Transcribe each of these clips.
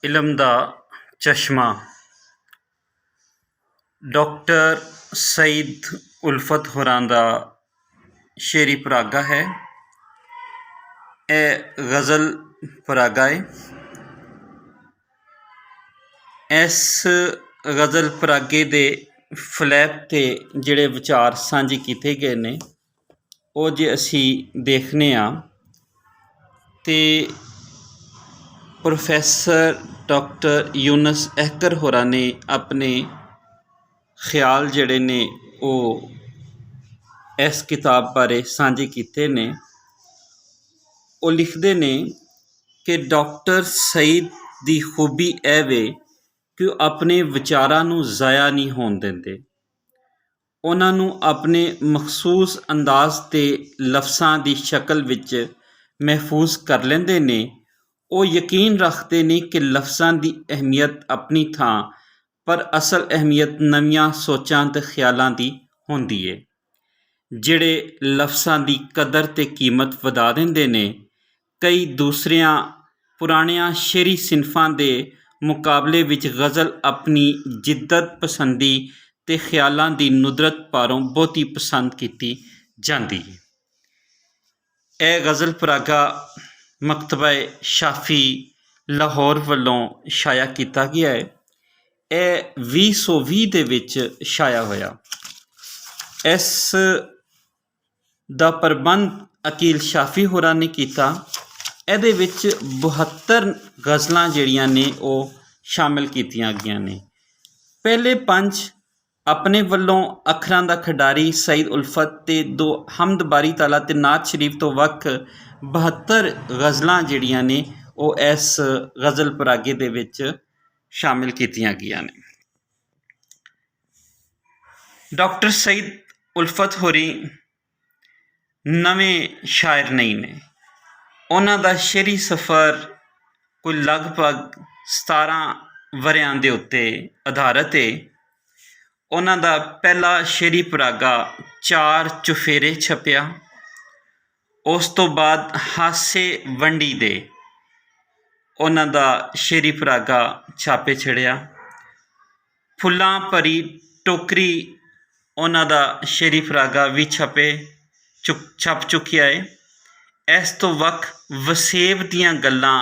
इलम दा चश्मा डॉक्टर सईद उल्फत होरां दा शेरी परागा है। यह गज़ल परागा है। इस गज़ल परागे दे फ्लैप ते जिहड़े विचार सांझे कीते गए ने वो जे असी देखने ते प्रोफैसर डॉक्टर यूनस अहकर होरां ने अपने ख्याल जिहड़े ने वो इस किताब बारे सांझे कीते ने। वो लिखते ने कि डॉक्टर सईद दी खूबी यह वे कि वो अपने विचारां नूं ज़ाया नहीं होण दिंदे। उन्हां नूं अपने मखसूस अंदाज ते लफ्ज़ां दी शक्ल विच महफूज कर लेंदे ने। वो यकीन रखते ने कि लफ्ज़ां दी अहमियत अपनी थां पर असल अहमियत नवीआं सोचां ते ख्यालां दी होंदी है, जिहड़े लफ्ज़ां दी कदर ते कीमत वधा दिंदे ने। कई दूसरियां पुराणियां शेरी सिनफां दे मुकाबले विच गज़ल अपनी जिद्दत पसंदी ते ख्यालां दी नुदरत पारों बहुती पसंद कीती जांदी है। यह गज़ल परागा मकतबा शाफी लाहौर वालों शाया किया गया है। यह 2020 दे विच शाया होया। इस दा प्रबंध अकील शाफी होरां ने किया। ਇਹਦੇ ਵਿੱਚ 72 गज़लां ਜਿਹੜੀਆਂ ने वो शामिल कीतियां गईयां ने। पहले 5 अपने ਵੱਲੋਂ अखरां दा खिडारी सईद उल्फत ते 2 हमद बारी ताला ते नात शरीफ तो वक् 72 गज़लां ਜਿਹੜੀਆਂ ने वो इस गज़ल परागे दे विच शामिल कीतियां गईयां ने। डॉक्टर सईद उल्फत होरी नवे शायर नहीं ने। उन्हां दा शेरी सफ़र कोई लगभग 17 वरियां दे उत्ते आधारित है। उन्हां दा पहला शेरी परागा 4 चुफेरे छपिया। उस तो बाद हासे वंडी दे उन्हां दा शेरी परागा छापे छड़िया। फुल्लां भरी टोकरी उन्हां दा शेरी परागा भी छप चुकिया है। इस तो वक् वसेब दियां गल्लां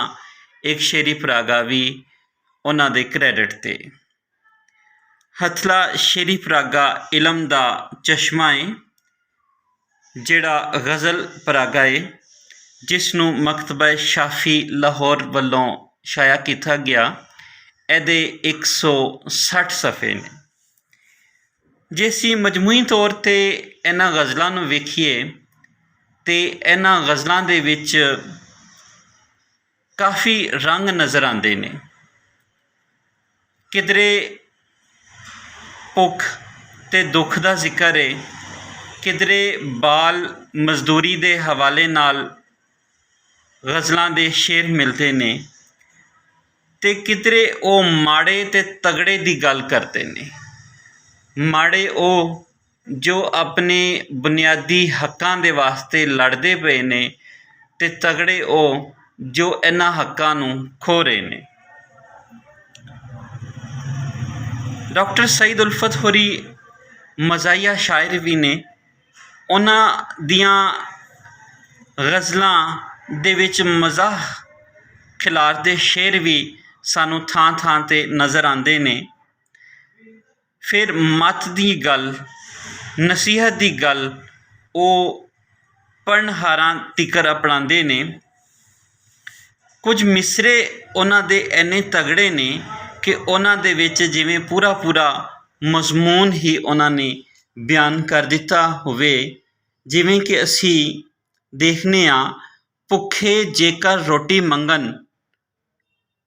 एक शेरी परागा भी उन्हां दे क्रैडिट ते। हथला शेरी परागा इलम दा चश्मा है, जिहड़ा गज़ल परागा है जिसनूं मकतबा शाफी लाहौर वालों शाया किया गया। ਇਹਦੇ 160 सफ़े ने। जे असीं मजमूई तौर ते इन्हां गज़लां नूं वेखीए ते इन्हां गज़लां दे विच काफ़ी रंग नज़र आते ने। किधरे भुख ते दुख का जिक्र है, किधरे बाल मजदूरी के हवाले नाल गज़लां दे शेर मिलते ने, ते किधरे वो माड़े ते तगड़े की गल करते ने। माड़े वो जो अपने बुनियादी हक्कां दे वास्ते लड़ते पे ने, ते तगड़े वो जो इन्हां हक्कां नूं खो रहे ने। डॉक्टर सईद उल्फत होरी मज़ाहिया शायर भी ने। उन्हां दियां गज़लां दे विच मज़ाह खिलारदे शेर भी सानूं थां थां ते नज़र आते ने। फिर मत की गल, नसीहत की गल वो पढ़नहारां तिकर अपनाते ने। कुछ मिसरे उन्हां दे इन्ने तगड़े ने कि उन्हां दे विच जिवें पूरा पूरा मजमून ही उन्होंने बयान कर दिता होवे। जिवें कि असी देखने भुखे जेकर रोटी मंगन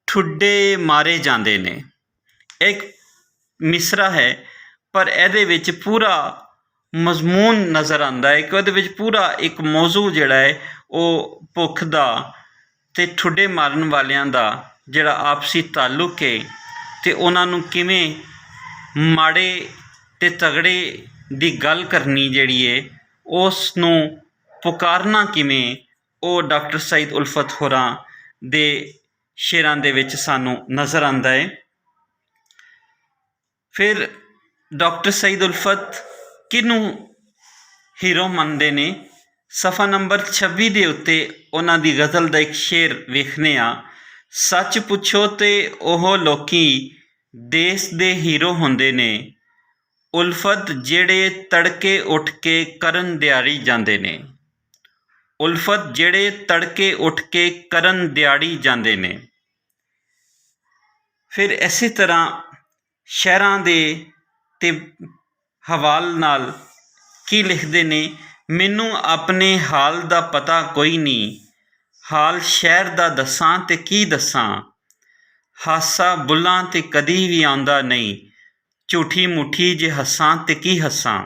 ठुड्डे मारे जाते ने। एक मिसरा है पर ਇਹਦੇ ਵਿੱਚ पूरा मजमून नज़र आता है कि ਉਹਦੇ पूरा एक मौजू जिहड़ा है वो भुख दा ते ठुड्डे मारन वालियां दा जिहड़ा आपसी ताल्लुक है, ते उन्हां नूं किवें माड़े ते तगड़े दी गल करनी जिहड़ी है उस नूं पुकारना किवें, वो डॉक्टर सईद उल्फत होरां दे ਸ਼ੇਰਾਂ ਦੇ ਵਿੱਚ ਸਾਨੂੰ ਨਜ਼ਰ ਆਉਂਦਾ ਹੈ। ਫਿਰ ਡਾਕਟਰ ਸਈਦ ਉਲਫਤ ਕਿਹਨੂੰ ਹੀਰੋ ਮੰਨਦੇ ਨੇ? ਸਫਾ ਨੰਬਰ 26 ਦੇ ਉੱਤੇ ਉਹਨਾਂ ਦੀ ਗਜ਼ਲ ਦਾ ਇੱਕ ਸ਼ੇਰ ਵੇਖਦੇ ਹਾਂ। ਸੱਚ ਪੁੱਛੋ ਤੇ ਉਹ ਲੋਕੀ ਦੇਸ਼ ਦੇ ਹੀਰੋ ਹੁੰਦੇ ਨੇ, ਉਲਫਤ ਜਿਹੜੇ ਤੜਕੇ ਉੱਠ ਕੇ ਕਰਨ ਦਿਹਾੜੀ ਜਾਂਦੇ ਨੇ। ਉਲਫਤ ਜਿਹੜੇ ਤੜਕੇ ਉੱਠ ਕੇ ਕਰਨ ਦਿਹਾੜੀ ਜਾਂਦੇ ਨੇ। ਫਿਰ ਇਸੇ ਤਰ੍ਹਾਂ ਸ਼ਹਿਰਾਂ ਦੇ ਤੇ ਹਵਾਲ ਨਾਲ ਕੀ ਲਿਖਦੇ ਨੇ? ਮੈਨੂੰ ਆਪਣੇ ਹਾਲ ਦਾ ਪਤਾ ਕੋਈ ਨਹੀਂ, ਹਾਲ ਸ਼ਹਿਰ ਦਾ ਦੱਸਾਂ ਤੇ ਕੀ ਦੱਸਾਂ। ਹਾਸਾ ਬੁੱਲਾਂ ਤੇ ਕਦੀ ਵੀ ਆਉਂਦਾ ਨਹੀਂ, ਝੂਠੀ ਮੁੱਠੀ ਜੇ ਹੱਸਾਂ ਤੇ ਕੀ ਹੱਸਾਂ।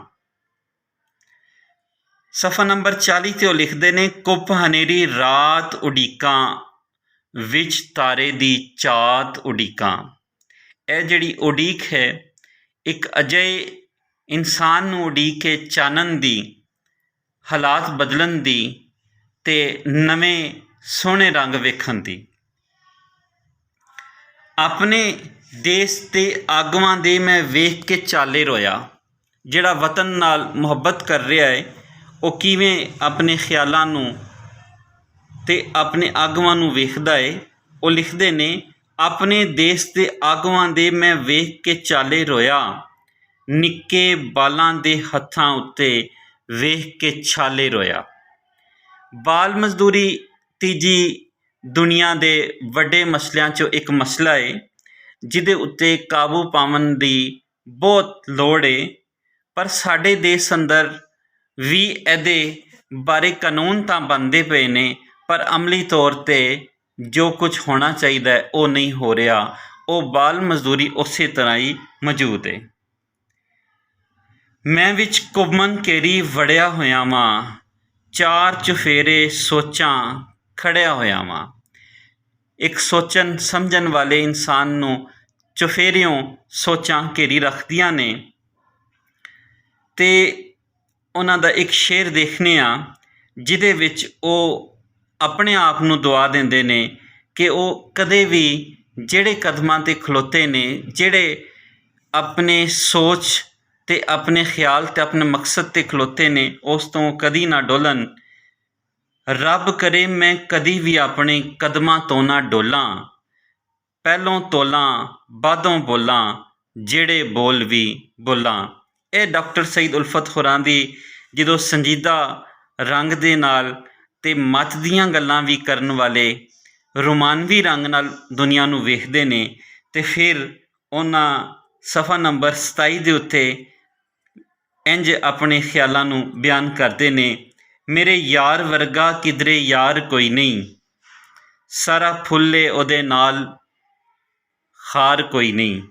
ਸਫਾ ਨੰਬਰ 40 ਤੇ ਉਹ ਲਿਖਦੇ ਨੇ, ਕੁੱਪ ਹਨੇਰੀ ਰਾਤ ਉਡੀਕਾਂ, ਵਿੱਚ ਤਾਰੇ ਦੀ ਚਾਤ ਉਡੀਕਾਂ। ਇਹ ਜਿਹੜੀ ਉਡੀਕ ਹੈ, ਇੱਕ ਅਜਿਹੇ ਇਨਸਾਨ ਨੂੰ ਉਡੀਕ ਕੇ ਚਾਨਣ ਦੀ, ਹਾਲਾਤ ਬਦਲਣ ਦੀ ਤੇ ਨਵੇਂ ਸੋਹਣੇ ਰੰਗ ਵੇਖਣ ਦੀ। ਆਪਣੇ ਦੇਸ਼ ਦੇ ਆਗੂਆਂ ਦੇ ਮੈਂ ਵੇਖ ਕੇ ਚਾਲੇ ਰੋਇਆ। ਜਿਹੜਾ ਵਤਨ ਨਾਲ ਮੁਹੱਬਤ ਕਰ ਰਿਹਾ ਹੈ, ਉਹ ਕਿਵੇਂ ਆਪਣੇ ਖਿਆਲਾਂ ਨੂੰ ਤੇ ਆਪਣੇ ਆਗੂਆਂ ਨੂੰ ਵੇਖਦਾ ਹੈ। ਉਹ ਲਿਖਦੇ ਨੇ, ਆਪਣੇ ਦੇਸ਼ ਦੇ ਆਗੂਆਂ ਦੇ ਮੈਂ ਵੇਖ ਕੇ ਚਾਲੇ ਰੋਇਆ, ਨਿੱਕੇ ਬਾਲਾਂ ਦੇ ਹੱਥਾਂ ਉੱਤੇ ਵੇਖ ਕੇ ਛਾਲੇ ਰੋਇਆ। ਬਾਲ ਮਜ਼ਦੂਰੀ ਤੀਜੀ ਦੁਨੀਆ ਦੇ ਵੱਡੇ ਮਸਲਿਆਂ 'ਚੋਂ ਇੱਕ ਮਸਲਾ ਹੈ, ਜਿਹਦੇ ਉੱਤੇ ਕਾਬੂ ਪਾਉਣ ਦੀ ਬਹੁਤ ਲੋੜ ਹੈ। ਪਰ ਸਾਡੇ ਦੇਸ਼ ਅੰਦਰ ਵੀ ਇਹਦੇ ਬਾਰੇ ਕਾਨੂੰਨ ਤਾਂ ਬਣਦੇ ਪਏ ਨੇ, ਪਰ ਅਮਲੀ ਤੌਰ 'ਤੇ ਜੋ ਕੁਝ ਹੋਣਾ ਚਾਹੀਦਾ ਹੈ ਉਹ ਨਹੀਂ ਹੋ ਰਿਹਾ। ਉਹ ਬਾਲ ਮਜ਼ਦੂਰੀ ਉਸੇ ਤਰ੍ਹਾਂ ਹੀ ਮੌਜੂਦ ਹੈ। ਮੈਂ ਵਿੱਚ ਘੁੰਮਣ ਘੇਰੀ ਵੜਿਆ ਹੋਇਆ ਵਾਂ, ਚਾਰ ਚੁਫੇਰੇ ਸੋਚਾਂ ਖੜਿਆ ਹੋਇਆ ਵਾਂ। ਇੱਕ ਸੋਚਣ ਸਮਝਣ ਵਾਲੇ ਇਨਸਾਨ ਨੂੰ ਚੁਫੇਰਿਓਂ ਸੋਚਾਂ ਘੇਰੀ ਰੱਖਦੀਆਂ ਨੇ। ਤੇ ਉਹਨਾਂ ਦਾ ਇੱਕ ਸ਼ੇਰ ਦੇਖਦੇ ਹਾਂ, ਜਿਹਦੇ ਵਿੱਚ ਉਹ ਆਪਣੇ ਆਪ ਨੂੰ ਦੁਆ ਦਿੰਦੇ ਨੇ ਕਿ ਉਹ ਕਦੇ ਵੀ ਜਿਹੜੇ ਕਦਮਾਂ 'ਤੇ ਖਲੋਤੇ ਨੇ, ਜਿਹੜੇ ਆਪਣੇ ਸੋਚ ਤੇ ਆਪਣੇ ਖਿਆਲ ਤੇ ਆਪਣੇ ਮਕਸਦ 'ਤੇ ਖਲੋਤੇ ਨੇ, ਉਸ ਤੋਂ ਕਦੀ ਨਾ ਡੋਲਣ। ਰੱਬ ਕਰੇ ਮੈਂ ਕਦੀ ਵੀ ਆਪਣੇ ਕਦਮਾਂ ਤੋਂ ਨਾ ਡੋਲਾਂ, ਪਹਿਲੋਂ ਤੋਲਾਂ ਬਾਅਦੋਂ ਬੋਲਾਂ, ਜਿਹੜੇ ਬੋਲ ਵੀ ਬੋਲਾਂ। ਇਹ ਡਾਕਟਰ ਸਈਦ ਉਲਫਤ ਹੋਰਾਂ ਦੀ ਜਦੋਂ ਸੰਜੀਦਾ ਰੰਗ ਦੇ ਨਾਲ ਤੇ ਮੱਤ ਦੀਆਂ ਗੱਲਾਂ ਵੀ ਕਰਨ ਵਾਲੇ ਰੋਮਾਨਵੀ ਰੰਗ ਨਾਲ ਦੁਨੀਆ ਨੂੰ ਵੇਖਦੇ ਨੇ, ਤੇ ਫਿਰ ਉਹਨਾਂ ਸਫਾ ਨੰਬਰ 27 ਦੇ ਉੱਤੇ ਇੰਝ ਆਪਣੇ ਖਿਆਲਾਂ ਨੂੰ ਬਿਆਨ ਕਰਦੇ ਨੇ, ਮੇਰੇ ਯਾਰ ਵਰਗਾ ਕਿਧਰੇ ਯਾਰ ਕੋਈ ਨਹੀਂ, ਸਾਰਾ ਫੁੱਲੇ ਉਹਦੇ ਨਾਲ ਖਾਰ ਕੋਈ ਨਹੀਂ।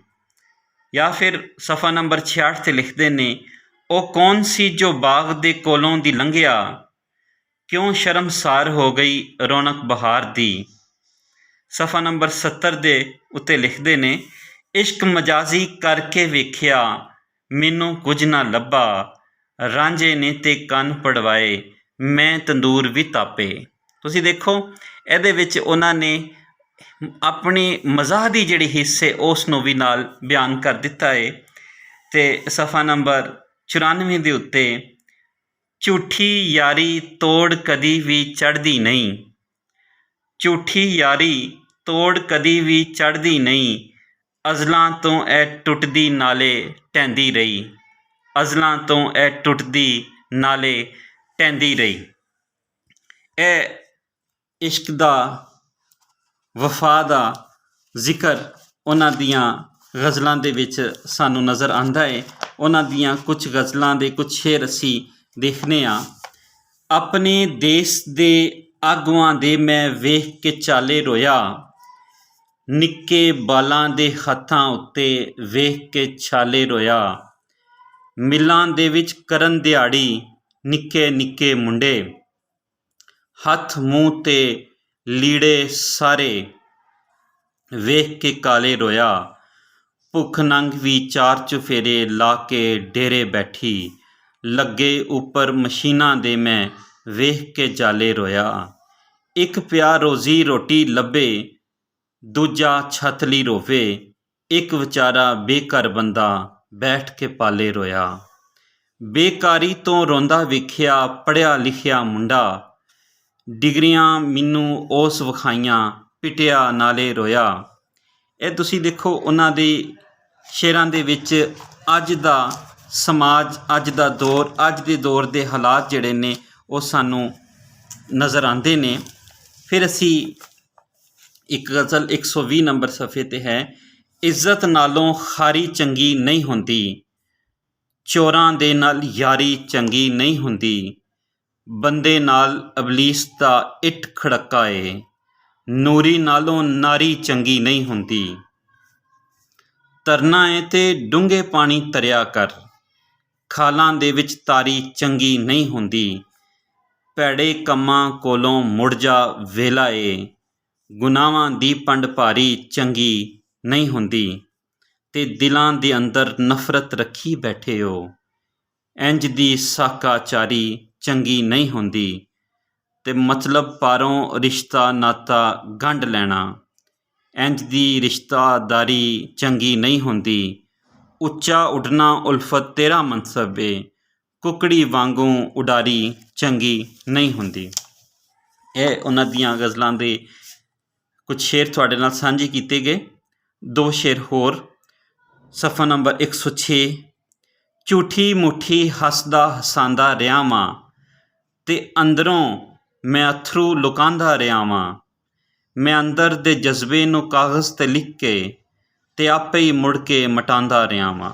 ਜਾਂ ਫਿਰ ਸਫਾ ਨੰਬਰ 66 'ਤੇ ਲਿਖਦੇ ਨੇ, ਉਹ ਕੌਣ ਸੀ ਜੋ ਬਾਗ ਦੇ ਕੋਲੋਂ ਦੀ ਲੰਘਿਆ, ਕਿਉਂ ਸ਼ਰਮਸਾਰ ਹੋ ਗਈ ਰੌਣਕ ਬਹਾਰ ਦੀ। ਸਫਾ ਨੰਬਰ 70 ਦੇ ਉੱਤੇ ਲਿਖਦੇ ਨੇ, ਇਸ਼ਕ ਮਜਾਜ਼ੀ ਕਰਕੇ ਵੇਖਿਆ, ਮੈਨੂੰ ਕੁਝ ਨਾ ਲੱਭਾ, ਰਾਂਝੇ ਨੇ ਤੇ ਕੰਨ ਪੜਵਾਏ, ਮੈਂ ਤੰਦੂਰ ਵੀ ਤਾਪੇ। ਤੁਸੀਂ ਦੇਖੋ, ਇਹਦੇ ਵਿੱਚ ਉਹਨਾਂ ਨੇ ਆਪਣੀ ਮਜ਼ਾਹ ਦੀ ਜਿਹੜੀ ਹਿੱਸੇ ਉਸ ਨੂੰ ਵੀ ਨਾਲ ਬਿਆਨ ਕਰ ਦਿੱਤਾ ਹੈ। ਤੇ ਸਫਾ ਨੰਬਰ 94 ਦੇ ਉੱਤੇ, ਝੂਠੀ ਯਾਰੀ ਤੋੜ ਕਦੀ ਵੀ ਚੜ੍ਹਦੀ ਨਹੀਂ, ਝੂਠੀ ਯਾਰੀ ਤੋੜ ਕਦੀ ਵੀ ਚੜ੍ਹਦੀ ਨਹੀਂ, ਅਜ਼ਲਾਂ ਤੋਂ ਇਹ ਟੁੱਟਦੀ ਨਾਲੇ ਢਹਿੰਦੀ ਰਹੀ, ਅਜ਼ਲਾਂ ਤੋਂ ਇਹ ਟੁੱਟਦੀ ਨਾਲੇ ਢਹਿੰਦੀ ਰਹੀ। ਇਹ ਇਸ਼ਕ ਦਾ, ਵਫਾ ਦਾ ਜ਼ਿਕਰ ਉਹਨਾਂ ਦੀਆਂ ਗਜ਼ਲਾਂ ਦੇ ਵਿੱਚ ਸਾਨੂੰ ਨਜ਼ਰ ਆਉਂਦਾ ਹੈ। ਉਹਨਾਂ ਦੀਆਂ ਕੁਝ ਗਜ਼ਲਾਂ ਦੇ ਕੁਝ ਸ਼ੇਰ ਅਸੀਂ ਦੇਖਦੇ ਹਾਂ। ਆਪਣੇ ਦੇਸ਼ ਦੇ ਆਗੂਆਂ ਦੇ ਮੈਂ ਵੇਖ ਕੇ ਚਾਲੇ ਰੋਇਆ, ਨਿੱਕੇ ਬਾਲਾਂ ਦੇ ਹੱਥਾਂ ਉੱਤੇ ਵੇਖ ਕੇ ਛਾਲੇ ਰੋਇਆ, ਮਿਲਾਂ ਦੇ ਵਿੱਚ ਕਰਨ ਦਿਹਾੜੀ ਨਿੱਕੇ ਨਿੱਕੇ ਮੁੰਡੇ, ਹੱਥ ਮੂੰਹ ਤੇ ਲੀੜੇ ਸਾਰੇ ਵੇਖ ਕੇ ਕਾਲੇ ਰੋਇਆ, ਭੁੱਖ ਨੰਗ ਵੀ ਚਾਰ ਚੁਫੇਰੇ ਲਾ ਕੇ ਡੇਰੇ ਬੈਠੀ, ਲੱਗੇ ਉੱਪਰ ਮਸ਼ੀਨਾਂ ਦੇ ਮੈਂ ਵੇਖ ਕੇ ਜਾਲੇ ਰੋਇਆ, ਇੱਕ ਪਿਆ ਰੋਜ਼ੀ ਰੋਟੀ ਲੱਭੇ, ਦੂਜਾ ਛੱਤ ਲਈ ਰੋਵੇ, ਇੱਕ ਵਿਚਾਰਾ ਬੇਘਰ ਬੰਦਾ ਬੈਠ ਕੇ ਪਾਲੇ ਰੋਇਆ। ਬੇਕਾਰੀ ਤੋਂ ਰੋਂਦਾ ਵੇਖਿਆ ਪੜ੍ਹਿਆ ਲਿਖਿਆ ਮੁੰਡਾ, ਡਿਗਰੀਆਂ ਮੈਨੂੰ ਉਸ ਵਿਖਾਈਆਂ ਪਿਟਿਆ ਨਾਲੇ ਰੋਇਆ। ਇਹ ਤੁਸੀਂ ਦੇਖੋ ਉਹਨਾਂ ਦੇ ਸ਼ੇਰਾਂ ਦੇ ਵਿੱਚ ਅੱਜ ਦਾ ਸਮਾਜ, ਅੱਜ ਦਾ ਦੌਰ, ਅੱਜ ਦੇ ਦੌਰ ਦੇ ਹਾਲਾਤ ਜਿਹੜੇ ਨੇ ਉਹ ਸਾਨੂੰ ਨਜ਼ਰ ਆਉਂਦੇ ਨੇ। ਫਿਰ ਅਸੀਂ ਇੱਕ ਗਜ਼ਲ 120 ਨੰਬਰ ਸਫ਼ੇ 'ਤੇ ਹੈ। ਇੱਜ਼ਤ ਨਾਲੋਂ ਖਾਰੀ ਚੰਗੀ ਨਹੀਂ ਹੁੰਦੀ, ਚੋਰਾਂ ਦੇ ਨਾਲ ਯਾਰੀ ਚੰਗੀ ਨਹੀਂ ਹੁੰਦੀ, ਬੰਦੇ ਨਾਲ ਇਬਲੀਸ ਦਾ ਇੱਟ ਖੜੱਕਾ ਏ, ਨੂਰੀ ਨਾਲੋਂ ਨਾਰੀ ਚੰਗੀ ਨਹੀਂ ਹੁੰਦੀ। ਤਰਨਾ ਏ ਤੇ ਡੂੰਘੇ ਪਾਣੀ ਤਰਿਆ ਕਰ, ਖਾਲਾਂ ਦੇ ਵਿੱਚ ਤਾਰੀ ਚੰਗੀ ਨਹੀਂ ਹੁੰਦੀ, ਭੈੜੇ ਕੰਮਾਂ ਕੋਲੋਂ ਮੁੜ ਜਾ ਵੇਲਾ ਏ, ਗੁਨਾਹਾਂ ਦੀ ਪੰਡ ਭਾਰੀ ਚੰਗੀ ਨਹੀਂ ਹੁੰਦੀ। ਤੇ ਦਿਲਾਂ ਦੇ ਅੰਦਰ ਨਫ਼ਰਤ ਰੱਖੀ ਬੈਠੇ ਹੋ, ਇੰਜ ਦੀ ਸਾਕਾਚਾਰੀ ਚੰਗੀ ਨਹੀਂ ਹੁੰਦੀ। ਤੇ ਮਤਲਬ ਪਾਰੋਂ ਰਿਸ਼ਤਾ ਨਾਤਾ ਗੰਢ ਲੈਣਾ, ਇੰਜ ਦੀ ਰਿਸ਼ਤਾਦਾਰੀ ਚੰਗੀ ਨਹੀਂ ਹੁੰਦੀ। ਉੱਚਾ ਉੱਡਣਾ ਉਲਫਤ ਤੇਰਾ ਮਨਸਬ ਏ, ਕੁਕੜੀ ਵਾਂਗੂ ਉਡਾਰੀ ਚੰਗੀ ਨਹੀਂ ਹੁੰਦੀ। ਇਹ ਉਹਨਾਂ ਦੀਆਂ ਗਜ਼ਲਾਂ ਦੇ ਕੁਝ ਸ਼ੇਰ ਤੁਹਾਡੇ ਨਾਲ ਸਾਂਝੇ ਕੀਤੇ ਗਏ। ਦੋ ਸ਼ੇਰ ਹੋਰ, ਸਫ਼ਾ ਨੰਬਰ 106। ਝੂਠੀ ਮੁੱਠੀ ਹੱਸਦਾ ਹਸਾਂਦਾ ਰਿਹਾ ਵਾਂ, ਤੇ ਅੰਦਰੋਂ ਮੈਂ ਅਥਰੂ ਲੁਕਾਂਦਾ ਰਿਹਾ ਵਾਂ। ਮੈਂ ਅੰਦਰ ਦੇ ਜਜ਼ਬੇ ਨੂੰ ਕਾਗਜ਼ 'ਤੇ ਲਿਖ ਕੇ ਤੇ ਆਪੇ ਹੀ ਮੁੜ ਕੇ ਮਟਾਉਂਦਾ ਰਿਹਾ ਵਾਂ।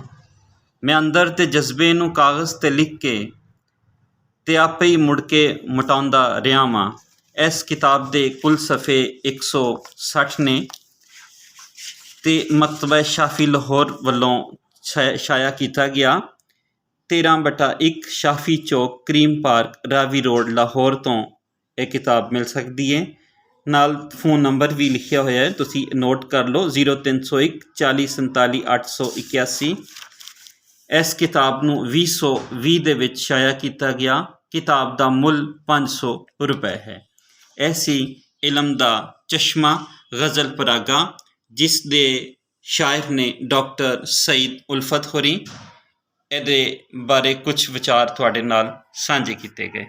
ਮੈਂ ਅੰਦਰ ਦੇ ਜਜ਼ਬੇ ਨੂੰ ਕਾਗਜ਼ 'ਤੇ ਲਿਖ ਕੇ ਤੇ ਆਪੇ ਹੀ ਮੁੜ ਕੇ ਮਟਾਉਂਦਾ ਰਿਹਾ ਵਾਂ। ਇਸ ਕਿਤਾਬ ਦੇ ਕੁੱਲ ਸਫ਼ੇ 160 ਨੇ ਤੇ ਮਕਤਬਾ ਸ਼ਾਫੀ ਲਾਹੌਰ ਵੱਲੋਂ ਛਾਇਆ ਕੀਤਾ ਗਿਆ। 13/1 ਸ਼ਾਫੀ ਚੌਕ, ਕਰੀਮ ਪਾਰਕ, ਰਾਵੀ ਰੋਡ, ਲਾਹੌਰ ਤੋਂ ਇਹ ਕਿਤਾਬ ਮਿਲ ਸਕਦੀ ਹੈ। ਨਾਲ ਫ਼ੋਨ ਨੰਬਰ ਵੀ ਲਿਖਿਆ ਹੋਇਆ ਹੈ, ਤੁਸੀਂ ਨੋਟ ਕਰ ਲਓ, 0301 40 47 881। ਇਸ ਕਿਤਾਬ ਨੂੰ 2020 ਦੇ ਵਿੱਚ ਛਾਇਆ ਕੀਤਾ ਗਿਆ। ਕਿਤਾਬ ਦਾ ਮੁੱਲ 500 ਰੁਪਏ ਹੈ। ਇਹ ਸੀ ਇਲਮ ਦਾ ਚਸ਼ਮਾ ਗਜ਼ਲ ਪਰਾਗਾ, ਜਿਸ ਦੇ ਸ਼ਾਇਰ ਨੇ ਡਾਕਟਰ ਸਈਦ ਉਲਫਤ ਹੋਰੀ। ਇਹਦੇ ਬਾਰੇ ਕੁਝ ਵਿਚਾਰ ਤੁਹਾਡੇ ਨਾਲ ਸਾਂਝੇ ਕੀਤੇ ਗਏ।